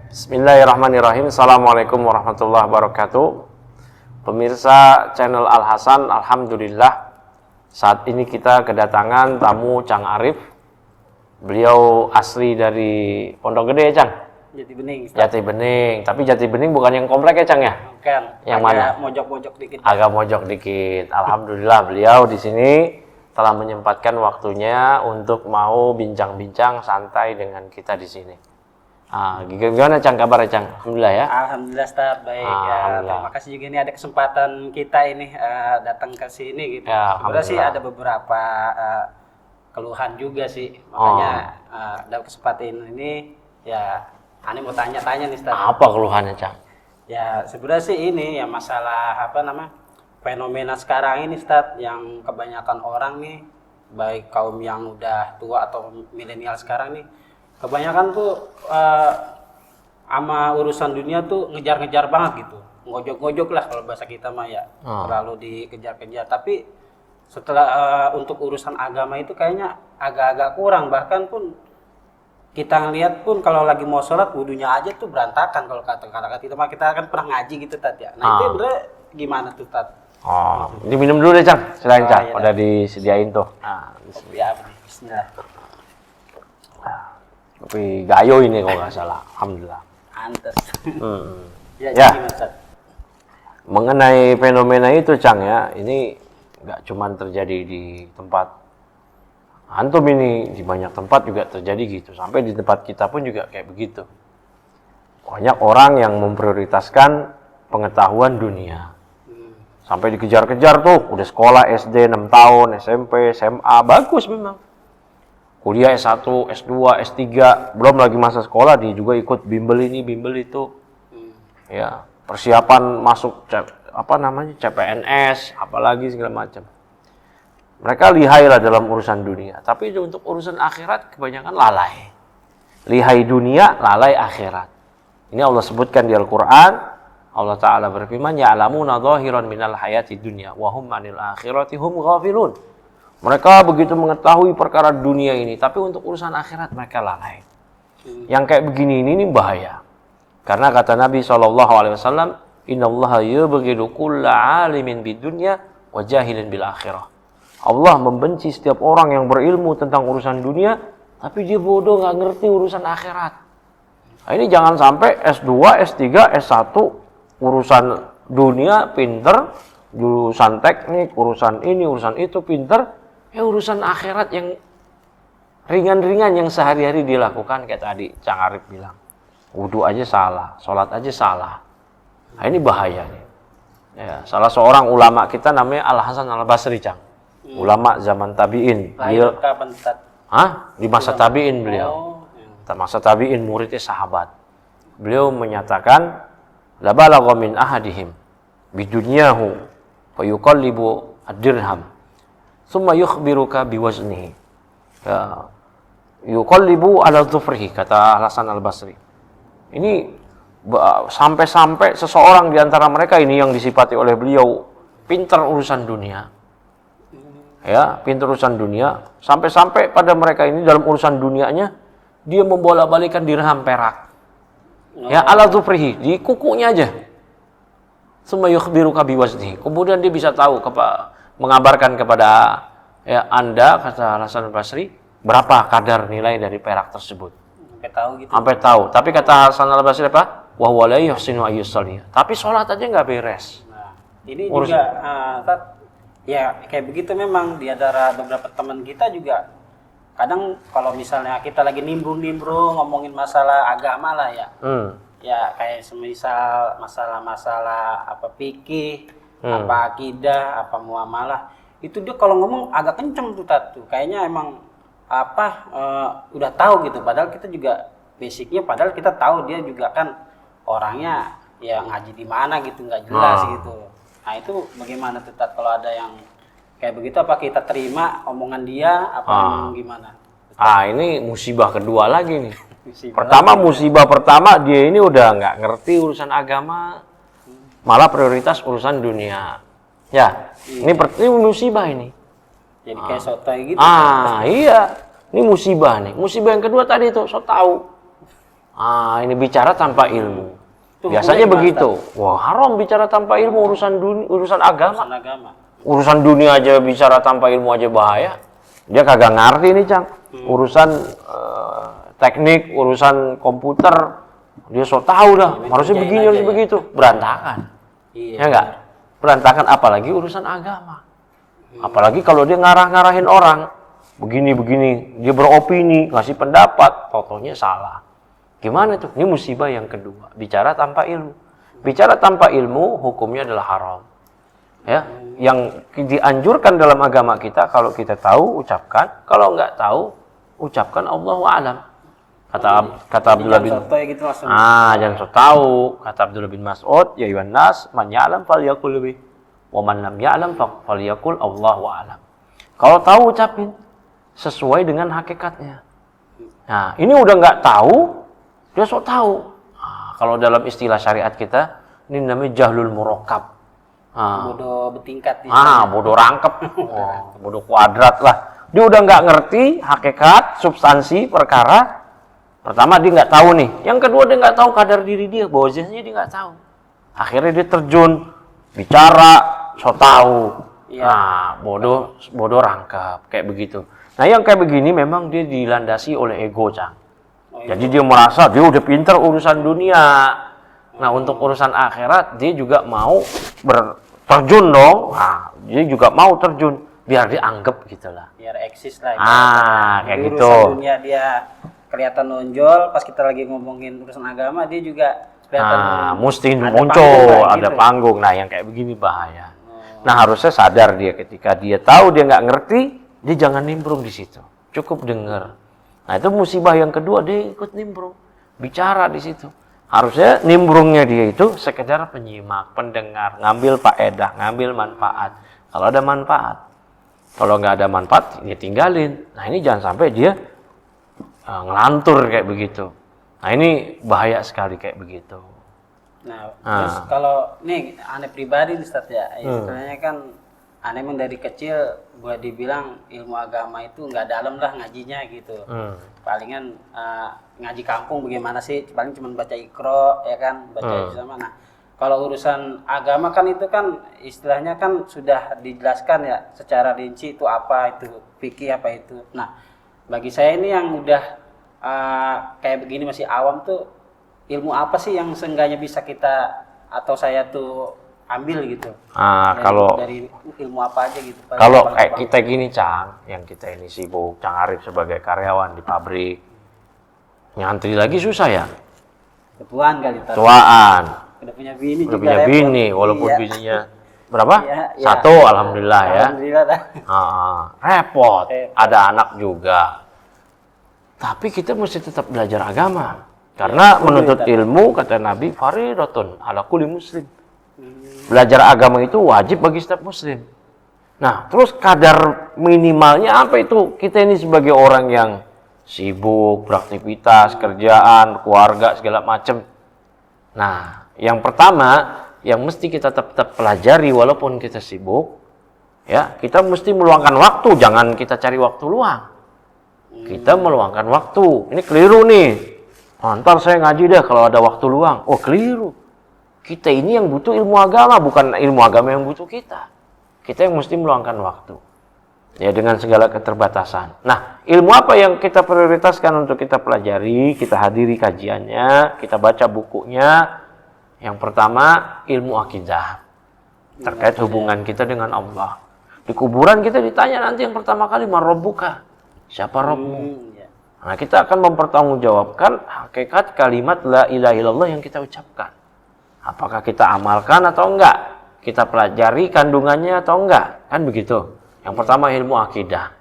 Bismillahirrahmanirrahim. Assalamualaikum warahmatullahi wabarakatuh. Pemirsa channel Al Hasan, alhamdulillah saat ini kita kedatangan tamu Cang Arif. Beliau asli dari Pondok Gede ya, Cang? Jati Bening. Jati Bening, tapi Jati Bening bukan yang komplek ya, Cang ya? Bukan. Yang mana? Mojok-mojok dikit. Agak mojok dikit. Alhamdulillah beliau di sini telah menyempatkan waktunya untuk mau bincang-bincang santai dengan kita di sini. Gimana Cang kabarnya, Cang? Alhamdulillah ya. Alhamdulillah Ustaz, baik ya. Terima kasih juga ini ada kesempatan kita ini datang ke sini gitu. Ya, sebenarnya sih ada beberapa keluhan juga sih. Makanya dalam kesempatan ini ya Ani mau tanya-tanya nih Ustaz. Apa keluhannya, Cang? Ya sebenarnya sih ini ya masalah fenomena sekarang ini Ustaz, yang kebanyakan orang nih baik kaum yang udah tua atau milenial sekarang nih kebanyakan tuh sama urusan dunia tuh ngejar-ngejar banget gitu, ngojok-ngojok lah kalau bahasa kita mah ya, terlalu dikejar-kejar. Tapi setelah untuk urusan agama itu kayaknya agak-agak kurang, bahkan pun kita ngeliat pun kalau lagi mau sholat wudunya aja tuh berantakan kalau kata-kata kita mah, kita kan pernah ngaji gitu Tat ya. Nah itu bener gimana tuh Tat? Ini minum dulu deh, Cang. Silakan, Cang. Iya, udah disediain tuh. Kopi apa nih? Bismillah. Kopi gayo ini kalau nggak salah. Alhamdulillah. Antes. Ya. Gimana Tat? Mengenai fenomena itu, Cang ya, ini nggak cuma terjadi di tempat antum ini, di banyak tempat juga terjadi gitu. Sampai di tempat kita pun juga kayak begitu. Banyak orang yang memprioritaskan pengetahuan dunia. Sampai dikejar-kejar tuh, udah sekolah SD 6 tahun, SMP, SMA, bagus memang. Kuliah S1, S2, S3, belum lagi masa sekolah dia juga ikut bimbel ini, bimbel itu. Ya, persiapan masuk CPNS, apalagi segala macam. Mereka lihai lah dalam urusan dunia, tapi untuk urusan akhirat kebanyakan lalai. Lihai dunia, lalai akhirat. Ini Allah sebutkan di Al-Qur'an. Allah Ta'ala berfirman, ya'lamuna dhahiran minal hayati dunya wa hum 'anil akhirati hum ghafilun. Mereka begitu mengetahui perkara dunia ini, tapi untuk urusan akhirat mereka lalai. Yang kayak begini ini bahaya. Karena kata Nabi SAW, innallaha yubghidu kulla 'alimin bidunya wa jahilin bil akhirah. Allah membenci setiap orang yang berilmu tentang urusan dunia, tapi dia bodoh, nggak ngerti urusan akhirat. Nah, ini jangan sampai S2, S3, S1, urusan dunia pinter, urusan teknik, urusan ini, urusan itu pinter, urusan akhirat yang ringan-ringan yang sehari-hari dilakukan kayak tadi Cang Arif bilang. Wudu aja salah, sholat aja salah. Nah, ini bahaya nih. Ya, salah seorang ulama kita namanya Al Hasan Al Basri, Cang. Ulama zaman tabi'in. Dia di masa tabi'in beliau. Masa tabi'in, muridnya sahabat. Beliau menyatakan la balagha min ahadihim bidunyahu fa yuqallibu ad-dirham thumma yukhbiruka biwaznihi. Ya, yuqallibu ala dhufrihi, kata Hasan Al-Basri. Ini sampai-sampai seseorang di antara mereka ini yang disifati oleh beliau pintar urusan dunia. Ya, pintar urusan dunia, sampai-sampai pada mereka ini dalam urusan dunianya dia membolak-balikan dirham perak. Ya, ala dhufrihi, di kukunya aja. Summa yukhbiruka biwaznihi. Kemudian dia bisa tahu mengabarkan kepada Anda, kata Hasan Al-Basri, berapa kadar nilai dari perak tersebut. Sampai tahu gitu. Sampai tahu. Tapi kata Hasan Al-Basri apa? Wa huwa la yuhsinu ayyusalli. Tapi sholat aja nggak beres. Nah, ini juga ya kayak begitu memang di antara beberapa teman kita juga. Kadang kalau misalnya kita lagi nimbrung-nimbrung ngomongin masalah agama lah ya. Ya kayak semisal masalah-masalah apa fikih, apa akidah, apa muamalah. Itu dia kalau ngomong agak kenceng tuh Tat. Kayaknya emang udah tahu gitu. Padahal kita juga basicnya, padahal kita tahu dia juga kan orangnya ya ngaji di mana gitu, nggak jelas gitu. Nah itu bagaimana tuh Tat kalau ada yang kayak begitu, apa kita terima omongan dia, apa memang gimana? Ini musibah kedua lagi nih. Musibah pertama dia ini udah nggak ngerti urusan agama, malah prioritas urusan dunia. Ya, ini musibah ini. Jadi kayak sotoy gitu. Iya, ini musibah nih. Musibah yang kedua tadi tuh, so tahu. Ini bicara tanpa ilmu. Itu Biasanya hukumnya begitu. Wah, haram bicara tanpa ilmu urusan dunia, urusan agama. urusan agama. Urusan dunia aja bicara tanpa ilmu aja bahaya. Dia kagak ngerti nih, Cang. Urusan teknik, urusan komputer, dia so tahu dah. Harusnya begini, harus begitu. Berantakan. Iya. Ya enggak? Berantakan apalagi urusan agama. Apalagi kalau dia ngarah-ngarahin orang. Begini-begini, dia beropini, ngasih pendapat, totonya salah. Gimana tuh? Ini musibah yang kedua. Bicara tanpa ilmu. Bicara tanpa ilmu, hukumnya adalah haram. Ya, yang dianjurkan dalam agama kita, kalau kita tahu, ucapkan. Kalau nggak tahu, ucapkan Allahu a'lam. Kata Abdullah bin gitu jangan so tahu. Kata Abdullah bin Mas'ud, ya ayuhan nas, man ya'lam falyaqul bih. Wa man lam ya'lam falyaqul Allahu a'lam. Kalau tahu ucapin sesuai dengan hakikatnya. Nah, ini udah nggak tahu, dia sok tahu. Kalau dalam istilah syariat kita, ini namanya jahlul murakkab. Bodoh bertingkat. Bodoh rangkep, bodoh kuadrat lah. Dia udah nggak ngerti hakikat, substansi perkara. Pertama dia nggak tahu nih. Yang kedua dia nggak tahu kadar diri dia, bahwasanya dia nggak tahu. Akhirnya dia terjun, bicara, sok tahu. Iya. Bodoh rangkap, kayak begitu. Nah, yang kayak begini memang dia dilandasi oleh ego, Cang. Jadi dia merasa dia udah pintar urusan dunia. Nah, untuk urusan akhirat dia juga mau terjun dong. Dia juga mau terjun biar dia anggap gitulah. Biar eksis lah. Kayak gitu. Urusan dunia dia kelihatan nonjol, pas kita lagi ngomongin urusan agama dia juga kelihatan mesti ada muncul, panggung, ada gitu. panggung. Nah, yang kayak begini bahaya. Nah, harusnya sadar dia ketika dia tahu dia nggak ngerti, dia jangan nimbrung di situ. Cukup dengar. Nah, itu musibah yang kedua, dia ikut nimbrung, bicara di situ. Harusnya nimbrungnya dia itu sekedar penyimak, pendengar, ngambil faedah, ngambil manfaat. Kalau ada manfaat. Kalau nggak ada manfaat, dia tinggalin. Nah, ini jangan sampai dia ngelantur kayak begitu. Nah, ini bahaya sekali kayak begitu. Nah, terus kalau nih aneh pribadi nih Ustaz ya, istilahnya kan aneh emang dari kecil buat dibilang ilmu agama itu nggak dalam lah ngajinya gitu. Palingan ngaji kampung bagaimana sih, paling cuma baca Iqra ya kan, baca sama. Nah, kalau urusan agama kan itu kan istilahnya kan sudah dijelaskan ya secara rinci itu apa, itu fikih apa itu. Nah, bagi saya ini yang udah kayak begini masih awam tuh, ilmu apa sih yang seenggaknya bisa kita atau saya tuh ambil gitu? Dari ilmu apa aja gitu? Kalau kayak kita gini, Cang, yang kita ini sibuk, Cang Arif sebagai karyawan di pabrik, nyantri lagi susah ya? Tuaan kali. Tuaan. Udah punya bini Udah juga punya repot. bini, walaupun bininya berapa? Iya. Satu, alhamdulillah ya. Alhamdulillah dah. Repot. Ada anak juga. Tapi kita mesti tetap belajar agama. Karena menuntut ilmu, kata Nabi, faridatun ala kulli muslim. Belajar agama itu wajib bagi setiap muslim. Nah, terus kadar minimalnya apa itu? Kita ini sebagai orang yang sibuk, beraktivitas, kerjaan, keluarga, segala macam. Nah, yang pertama, yang mesti kita tetap pelajari walaupun kita sibuk, ya, kita mesti meluangkan waktu, jangan kita cari waktu luang. Kita meluangkan waktu. Ini keliru nih. Ntar saya ngaji deh kalau ada waktu luang. Oh, keliru. Kita ini yang butuh ilmu agama, bukan ilmu agama yang butuh kita. Kita yang mesti meluangkan waktu. Ya, dengan segala keterbatasan. Nah, ilmu apa yang kita prioritaskan untuk kita pelajari, kita hadiri kajiannya, kita baca bukunya. Yang pertama, ilmu akidah. Terkait hubungan kita dengan Allah. Di kuburan kita ditanya nanti yang pertama kali, man rabbuka? Siapa Rabbmu? Nah, kita akan mempertanggungjawabkan hakikat kalimat la ilaha illallah yang kita ucapkan. Apakah kita amalkan atau enggak? Kita pelajari kandungannya atau enggak? Kan begitu. Yang pertama ilmu akidah.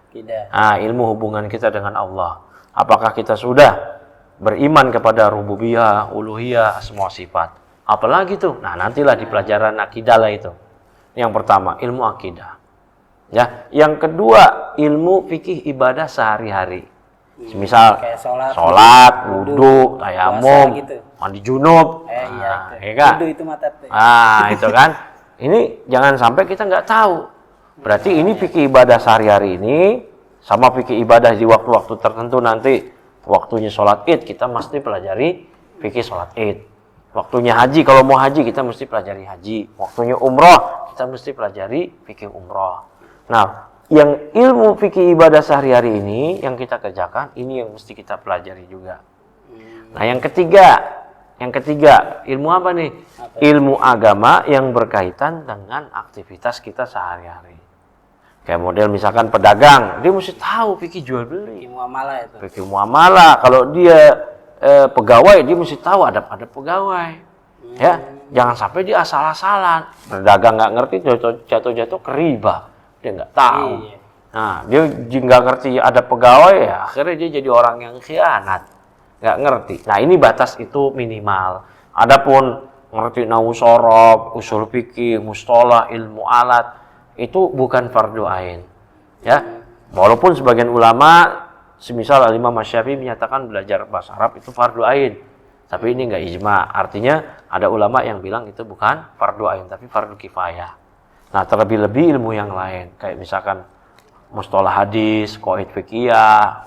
Ilmu hubungan kita dengan Allah. Apakah kita sudah beriman kepada rububiyah, uluhiyah, semua sifat? Apalagi tuh? Nah, nantilah di pelajaran akidah lah itu. Yang pertama, ilmu akidah. Ya, yang kedua, ilmu fikih ibadah sehari-hari. Misal sholat, wudu, tayamum, gitu. mandi junub. Itu mata. Itu kan. Ini jangan sampai kita nggak tahu. Berarti ini fikih ibadah sehari-hari ini sama fikih ibadah di waktu-waktu tertentu nanti. Waktunya sholat Id, kita mesti pelajari fikih sholat id. Waktunya haji, kalau mau haji kita mesti pelajari haji. Waktunya umroh, kita mesti pelajari fikih umroh. Nah, yang ilmu fikih ibadah sehari-hari ini yang kita kerjakan, ini yang mesti kita pelajari juga. Nah, yang ketiga, ilmu apa nih? Ilmu agama yang berkaitan dengan aktivitas kita sehari-hari. Kayak model misalkan pedagang, dia mesti tahu fikih jual beli. Fikih muamalah itu. Fikih muamalah, kalau dia pegawai, dia mesti tahu adab-adab pegawai. Ya, jangan sampai dia asal-asalan. Berdagang nggak ngerti, jatuh-jatuh ke riba. Dia nggak tahu. Iya. Nah, dia nggak ngerti adab pegawai, ya akhirnya dia jadi orang yang khianat. Nggak ngerti. Nah, ini batas itu minimal. Adapun ngerti nahwu shorof, usul fikih, mustolah, ilmu alat, itu bukan fardu ain. Ya, walaupun sebagian ulama semisal Imam Syafi'i menyatakan belajar bahasa Arab itu fardu ain, tapi ini enggak ijma. Artinya ada ulama yang bilang itu bukan fardu ain tapi fardu kifayah. Nah, terlebih-lebih ilmu yang lain kayak misalkan mustalah hadis, qawaid fikih,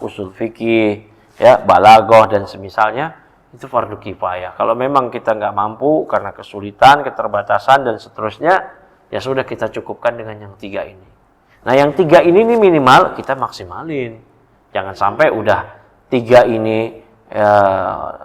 usul fikih, ya, balaghah dan semisalnya itu fardu kifayah. Kalau memang kita nggak mampu karena kesulitan, keterbatasan dan seterusnya, ya sudah kita cukupkan dengan yang 3 ini. Nah, yang 3 ini nih minimal kita maksimalin. Jangan sampai udah 3 ini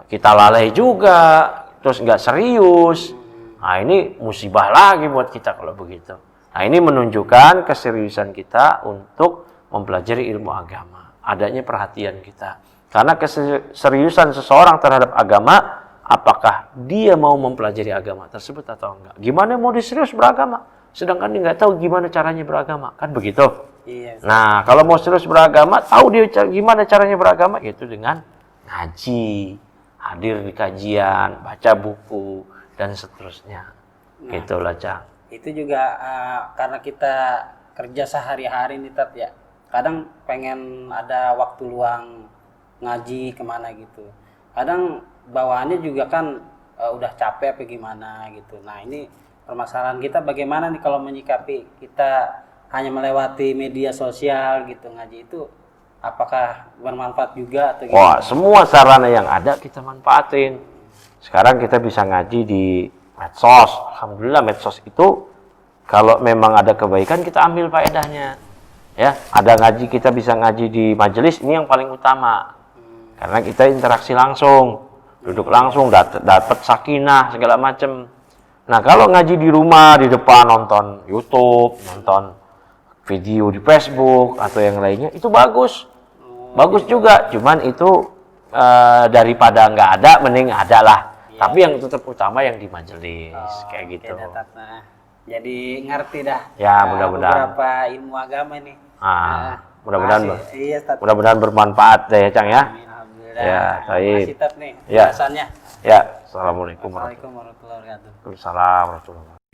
kita lalai juga, terus nggak serius. Nah, ini musibah lagi buat kita kalau begitu. Nah, ini menunjukkan keseriusan kita untuk mempelajari ilmu agama. Adanya perhatian kita. Karena keseriusan seseorang terhadap agama, apakah dia mau mempelajari agama tersebut atau enggak. Gimana mau diserius beragama? Sedangkan dia nggak tahu gimana caranya beragama. Kan begitu? Iya. Nah, kalau mau serius beragama, tahu dia gimana caranya beragama, yaitu dengan ngaji, hadir di kajian, baca buku, dan seterusnya. Gitulah, Cang. Itu juga karena kita kerja sehari-hari nih, Tat, ya. Kadang pengen ada waktu luang ngaji kemana gitu. Kadang bawaannya juga kan udah capek apa gimana gitu. Nah, ini permasalahan kita bagaimana nih kalau menyikapi kita hanya melewati media sosial gitu, ngaji itu apakah bermanfaat juga atau gimana? Wah, semua sarana yang ada kita manfaatin. Sekarang kita bisa ngaji di medsos. Alhamdulillah medsos itu kalau memang ada kebaikan kita ambil faedahnya. Ya, ada ngaji, kita bisa ngaji di majelis, ini yang paling utama. Karena kita interaksi langsung, duduk langsung, dapat sakinah segala macam. Nah, kalau ngaji di rumah, di depan nonton YouTube, nonton video di Facebook atau yang lainnya, itu bagus. Bagus juga, cuman itu daripada nggak ada, mending ada lah. Iya. Tapi yang tetap utama yang di majelis, kayak gitu. Nah, jadi ngerti dah. Ya, mudah-mudahan. Beberapa ilmu agama nih. Mudah-mudahan bermanfaat deh, Cang ya. Alhamdulillah. Ya, baik. Masih nih Ya. bahasannya. Ya, assalamualaikum warahmatullahi Assalamualaikum warahmatullahi wabarakatuh. wabarakatuh.